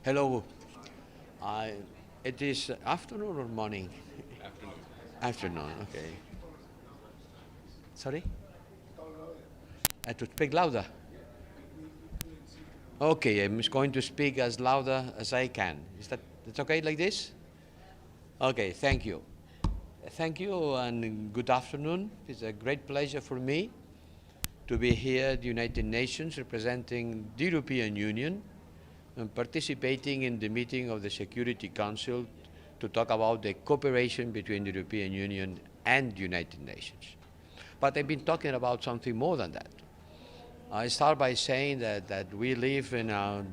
Hello. I, it is afternoon or morning? Afternoon. Afternoon, okay. Sorry? I have to speak louder. Okay, I'm just going to speak as louder as I can. Is that's okay like this? Okay, thank you. Thank you and good afternoon. It's a great pleasure for me to be here at the United Nations representing the European Union and participating in the meeting of the Security Council to talk about the cooperation between the European Union and the United Nations. But I've been talking about something more than that. I start by saying that we live in a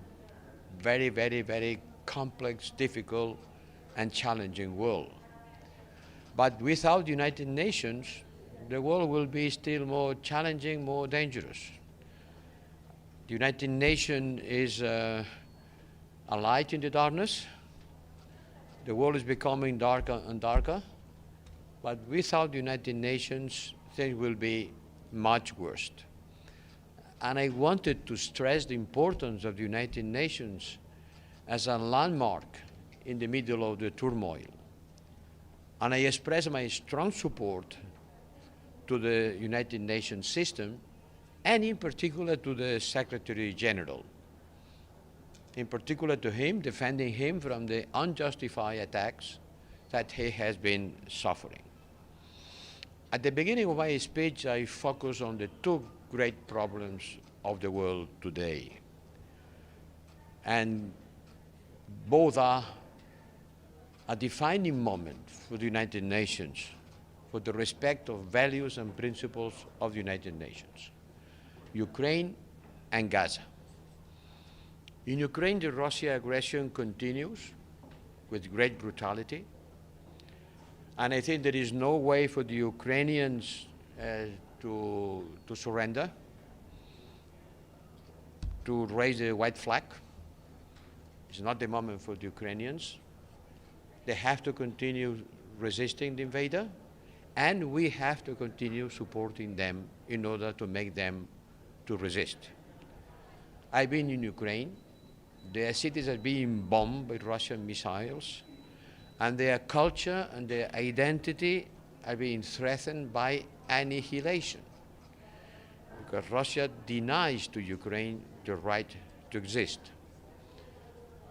very, very, very complex, difficult, and challenging world. But without the United Nations, the world will be still more challenging, more dangerous. The United Nations is a light in the darkness. The world is becoming darker and darker. But without the United Nations, things will be much worse. And I wanted to stress the importance of the United Nations as a landmark in the middle of the turmoil. And I express my strong support to the United Nations system, and in particular to the Secretary General. In particular to him, defending him from the unjustified attacks that he has been suffering. At the beginning of my speech, I focus on the two great problems of the world today. And both are a defining moment for the United Nations, for the respect of values and principles of the United Nations: Ukraine and Gaza. In Ukraine, the Russian aggression continues with great brutality, and I think there is no way for the Ukrainians to surrender, to raise the white flag. It's not the moment for the Ukrainians. They have to continue resisting the invader, and we have to continue supporting them in order to make them to resist. I've been in Ukraine. Their cities are being bombed by Russian missiles, and their culture and their identity are being threatened by annihilation, because Russia denies to Ukraine the right to exist.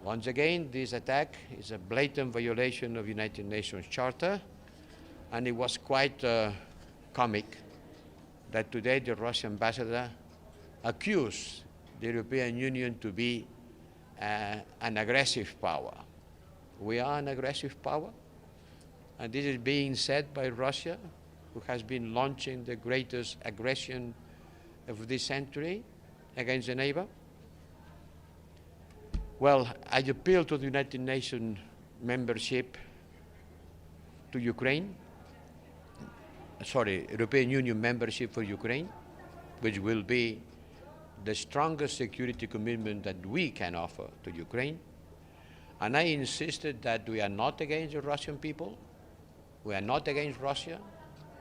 Once again, this attack is a blatant violation of United Nations Charter, and it was quite comic that today the Russian ambassador accused the European Union to be an aggressive power. We are an aggressive power, and this is being said by Russia, who has been launching the greatest aggression of this century against a neighbor. Well, I appeal to the United Nations membership to Ukraine, European Union membership for Ukraine, which will be the strongest security commitment that we can offer to Ukraine. And I insisted that we are not against the Russian people, we are not against Russia,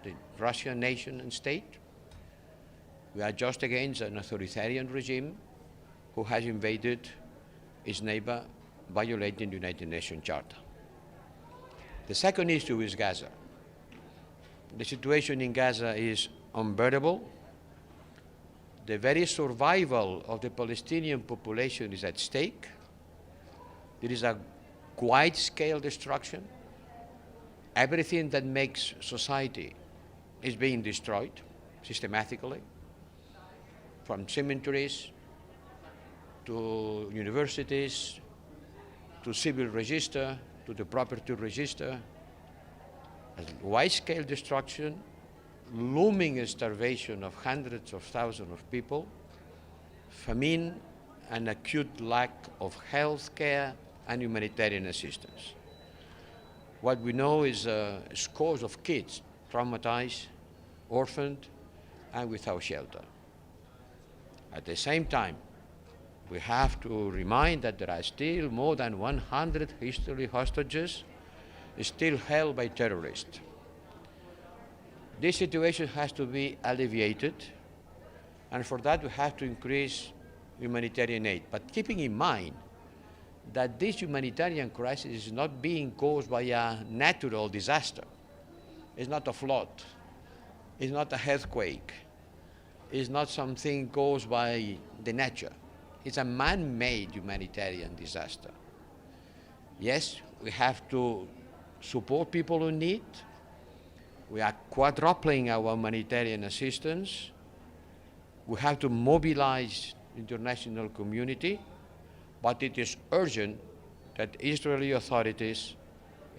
the Russian nation and state. We are just against an authoritarian regime who has invaded its neighbor, violating the United Nations Charter. The second issue is Gaza. The situation in Gaza is unbearable. The very survival of the Palestinian population is at stake. There is a wide-scale destruction. Everything that makes society is being destroyed systematically, from cemeteries to universities, to civil register, to the property register. A wide-scale destruction, looming starvation of hundreds of thousands of people, famine, and acute lack of health care and humanitarian assistance. What we know is scores of kids traumatized, orphaned, and without shelter. At the same time, we have to remind that there are still more than 100 history hostages still held by terrorists. This situation has to be alleviated, and for that we have to increase humanitarian aid. But keeping in mind that this humanitarian crisis is not being caused by a natural disaster. It's not a flood. It's not a earthquake. It's not something caused by the nature. It's a man-made humanitarian disaster. Yes, we have to support people in need. We are quadrupling our humanitarian assistance. We have to mobilize the international community, but it is urgent that Israeli authorities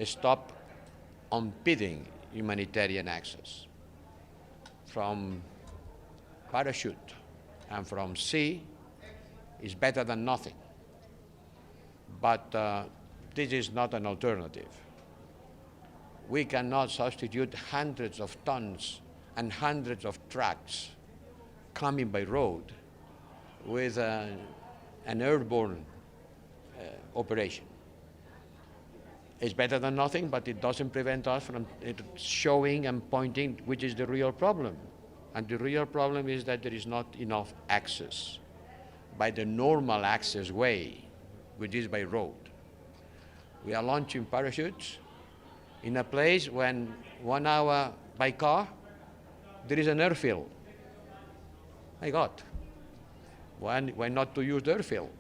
stop impeding humanitarian access from parachute and from sea is better than nothing. But this is not an alternative. We cannot substitute hundreds of tons and hundreds of trucks coming by road with an airborne operation. It's better than nothing, but it doesn't prevent us from showing and pointing which is the real problem. And the real problem is that there is not enough access by the normal access way, which is by road. We are launching parachutes in a place when 1 hour by car, there is an airfield. My God, why not to use the airfield?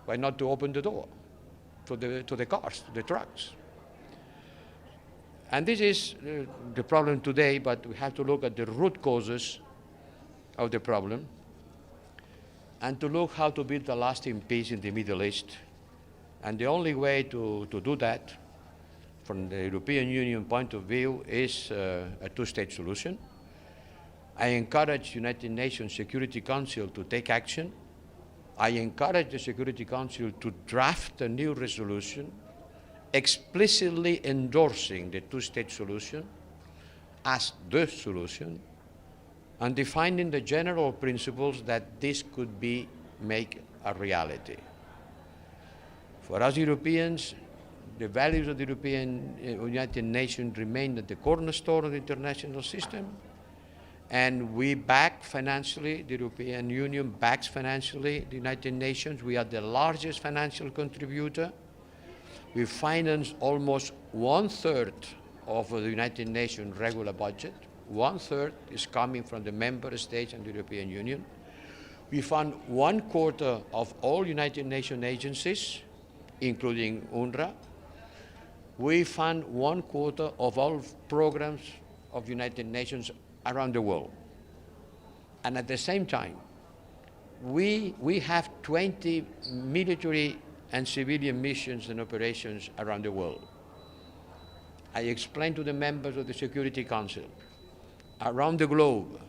Why not to open the door to the cars, to the trucks? And this is the problem today, but we have to look at the root causes of the problem and to look how to build a lasting peace in the Middle East. And the only way to do that, from the European Union point of view, is a two-state solution. I encourage United Nations Security Council to take action. I encourage the Security Council to draft a new resolution explicitly endorsing the two-state solution as the solution and defining the general principles that this could make a reality. For us Europeans, the values of the United Nations remain at the cornerstone of the international system, and we back financially, the European Union backs financially the United Nations. We are the largest financial contributor. We finance almost 1/3 of the United Nations regular budget. 1/3 is coming from the member states and the European Union. We fund 1/4 of all United Nations agencies, including UNRWA. We fund 1/4 of all programs of United Nations around the world. And at the same time, we have 20 military and civilian missions and operations around the world. I explained to the members of the Security Council, around the globe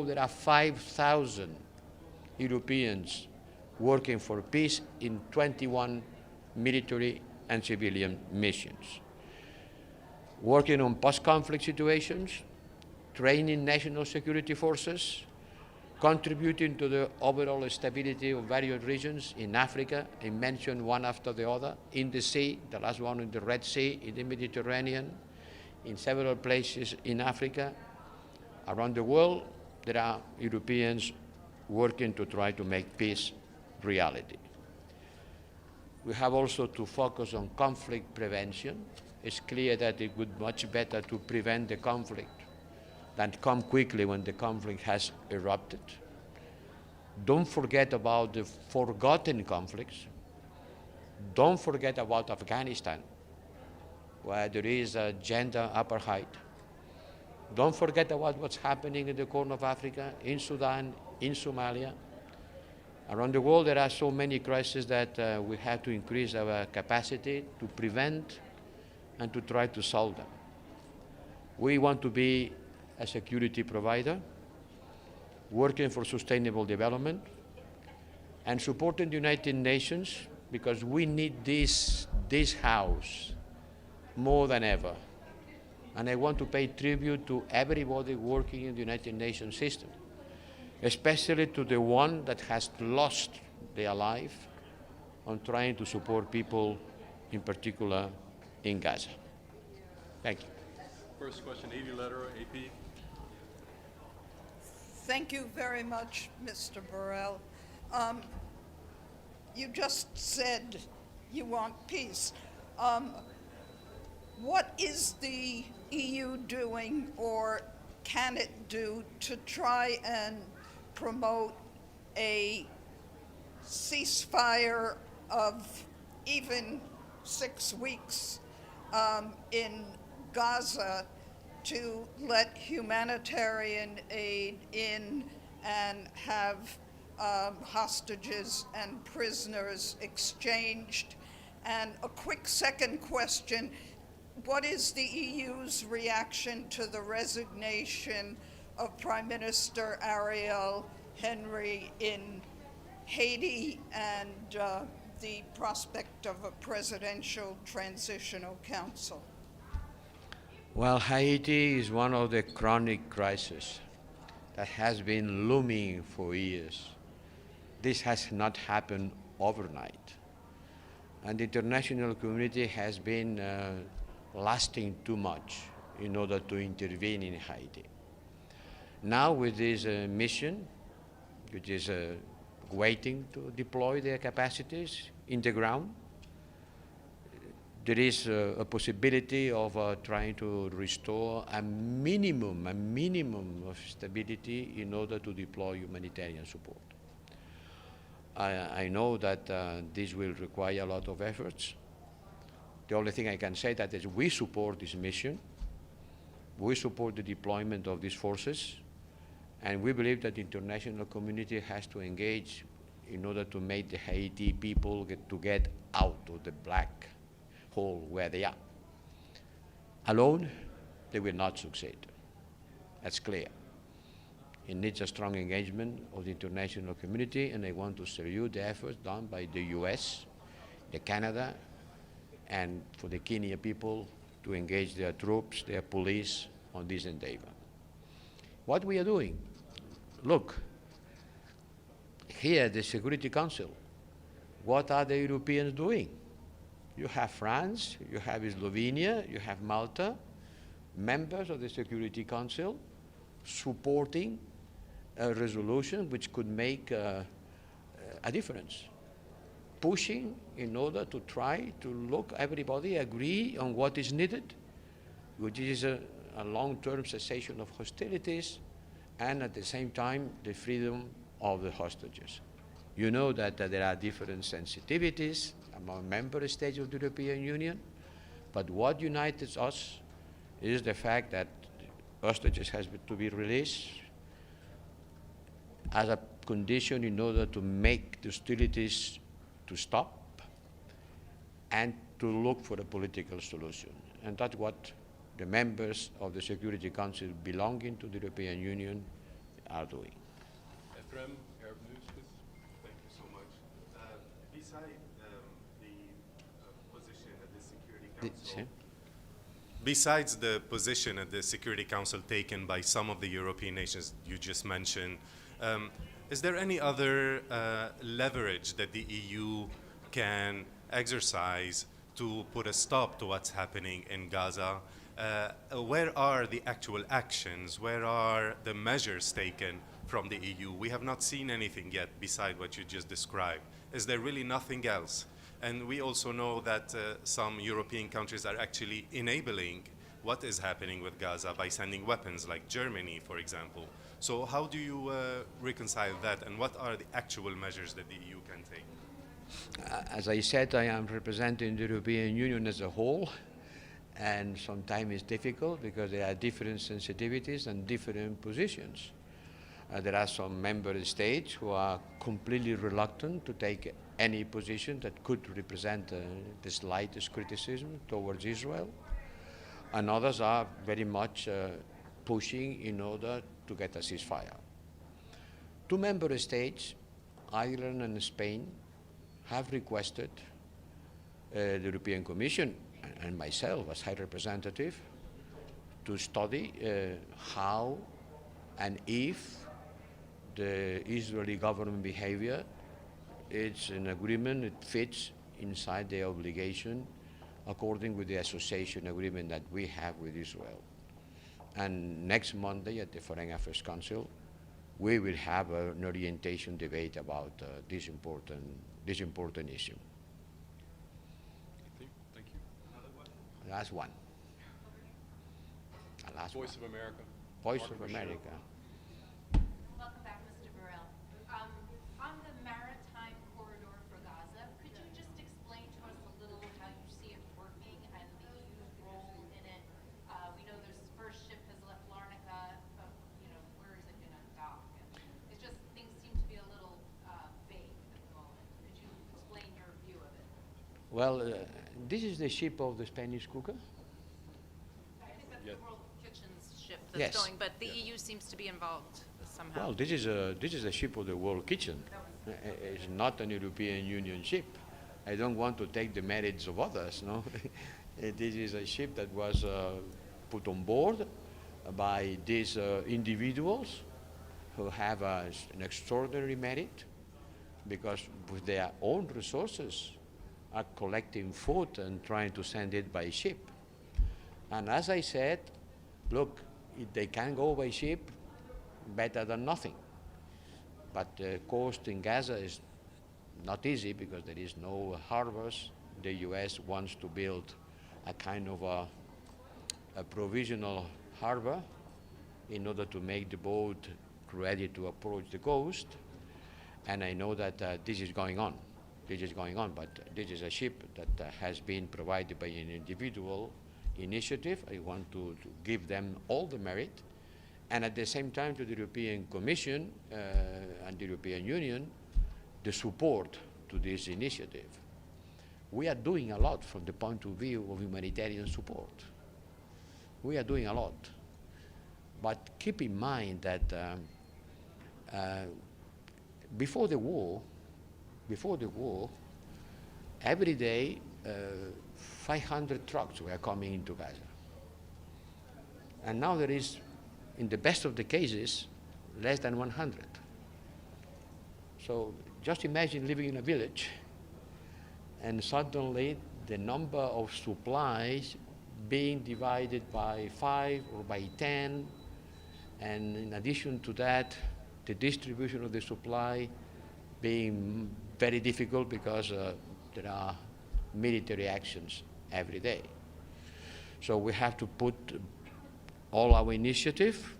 there are 5,000 Europeans working for peace in 21 military and civilian missions, working on post-conflict situations, training national security forces, contributing to the overall stability of various regions in Africa. I mentioned one after the other, in the sea, the last one in the Red Sea, in the Mediterranean, in several places in Africa. Around the world, there are Europeans working to try to make peace reality. We have also to focus on conflict prevention. It's clear that it would be much better to prevent the conflict than come quickly when the conflict has erupted. Don't forget about the forgotten conflicts. Don't forget about Afghanistan, where there is a gender apartheid. Don't forget about what's happening in the Horn of Africa, in Sudan, in Somalia. Around the world, there are so many crises that we have to increase our capacity to prevent and to try to solve them. We want to be a security provider, working for sustainable development, and supporting the United Nations, because we need this house more than ever. And I want to pay tribute to everybody working in the United Nations system, especially to the one that has lost their life on trying to support people, in particular in Gaza. Thank you. First question, Evie Lederer, AP. Thank you very much, Mr. Borrell. you just said you want peace. What is the EU doing, or can it do, to try and promote a ceasefire of even 6 weeks in Gaza to let humanitarian aid in and have hostages and prisoners exchanged? And a quick second question, what is the EU's reaction to the resignation of Prime Minister Ariel Henry in Haiti and the prospect of a presidential transitional council? Well, Haiti is one of the chronic crises that has been looming for years. This has not happened overnight. And the international community has been lasting too much in order to intervene in Haiti. Now with this mission, which is waiting to deploy their capacities in the ground, there is a possibility of trying to restore a minimum of stability in order to deploy humanitarian support. I know that this will require a lot of efforts. The only thing I can say that is we support this mission, we support the deployment of these forces, and we believe that the international community has to engage in order to make the Haiti people get out of the black hole where they are. Alone, they will not succeed. That's clear. It needs a strong engagement of the international community, and I want to salute the efforts done by the US, the Canada, and for the Kenya people to engage their troops, their police on this endeavor. What we are doing? Look, here, the Security Council, what are the Europeans doing? You have France, you have Slovenia, you have Malta, members of the Security Council supporting a resolution which could make a difference, pushing in order to try to look, everybody agree on what is needed, which is a long-term cessation of hostilities and at the same time the freedom of the hostages. You know that there are different sensitivities among member states of the European Union, but what unites us is the fact that hostages has to be released as a condition in order to make the hostilities to stop and to look for a political solution. And that's what the members of the Security Council belonging to the European Union are doing. Ephraim, Arab News, please. Thank you so much. Besides the position at the Security Council taken by some of the European nations you just mentioned, is there any other leverage that the EU can exercise to put a stop to what's happening in Gaza? Where are the actual actions? Where are the measures taken from the EU? We have not seen anything yet beside what you just described. Is there really nothing else? And we also know that some European countries are actually enabling what is happening with Gaza by sending weapons, like Germany, for example. So how do you reconcile that, and what are the actual measures that the EU can take? As I said, I am representing the European Union as a whole, and sometimes it's difficult because there are different sensitivities and different positions. There are some member states who are completely reluctant to take any position that could represent the slightest criticism towards Israel, and others are very much pushing in order to get a ceasefire. Two member states, Ireland and Spain, have requested the European Commission and myself as High Representative to study how and if the Israeli government behavior, it's an agreement, it fits inside the obligation according with the association agreement that we have with Israel. And next Monday at the Foreign Affairs Council, we will have an orientation debate about this important this important issue. Thank you. Last one. Last Voice one. of America. Voice Mark of Bashir. America. Welcome back, Mr. Borrell. On the maritime corridor for Gaza, could you just explain to us a little how you see it working and the EU's role in it? We know this first ship has left Larnaca, but where is it going to dock? And it's just things seem to be a little vague at the moment. Could you explain your view of it? Well, this is the ship of the Spanish cooker. I think that's Yeah. the World Kitchen's ship that's Yes. going, but the EU seems to be involved somehow. Well, this is a ship of the World Kitchen. It's not an European Union ship. I don't want to take the merits of others, no? This is a ship that was put on board by these individuals who have an extraordinary merit because with their own resources are collecting food and trying to send it by ship. And as I said, look, if they can go by ship, better than nothing. But the coast in Gaza is not easy because there is no harbors. The US wants to build a kind of a provisional harbor in order to make the boat ready to approach the coast. And I know that this is going on. This is going on, but this is a ship that has been provided by an individual initiative. I want to give them all the merit. And at the same time to the European Commission and the European Union, the support to this initiative. We are doing a lot from the point of view of humanitarian support. We are doing a lot. But keep in mind that before the war, every day 500 trucks were coming into Gaza. And now there is, in the best of the cases, less than 100. So just imagine living in a village and suddenly the number of supplies being divided by 5 or by 10, and in addition to that, the distribution of the supply being very difficult because there are military actions every day. So we have to put all our initiative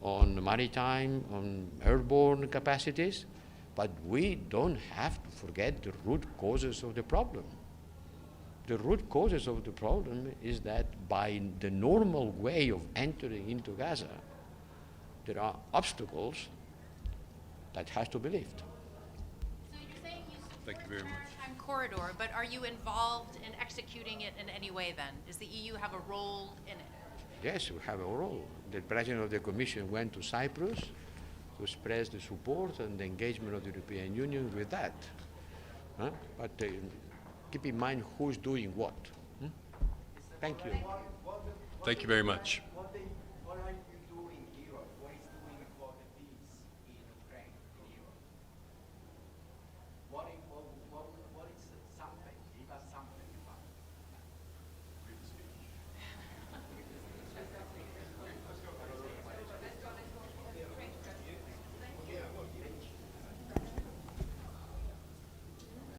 on maritime, on airborne capacities, but we don't have to forget the root causes of the problem. The root causes of the problem is that by the normal way of entering into Gaza, there are obstacles that has to be lifted. So you're saying you Thank you support very the much. maritime corridor, but are you involved in executing it in any way then? Does the EU have a role in it? Yes, we have a role. The President of the Commission went to Cyprus to express the support and the engagement of the European Union with that. Huh? But keep in mind who's doing what. Thank you. Thank you very much. What the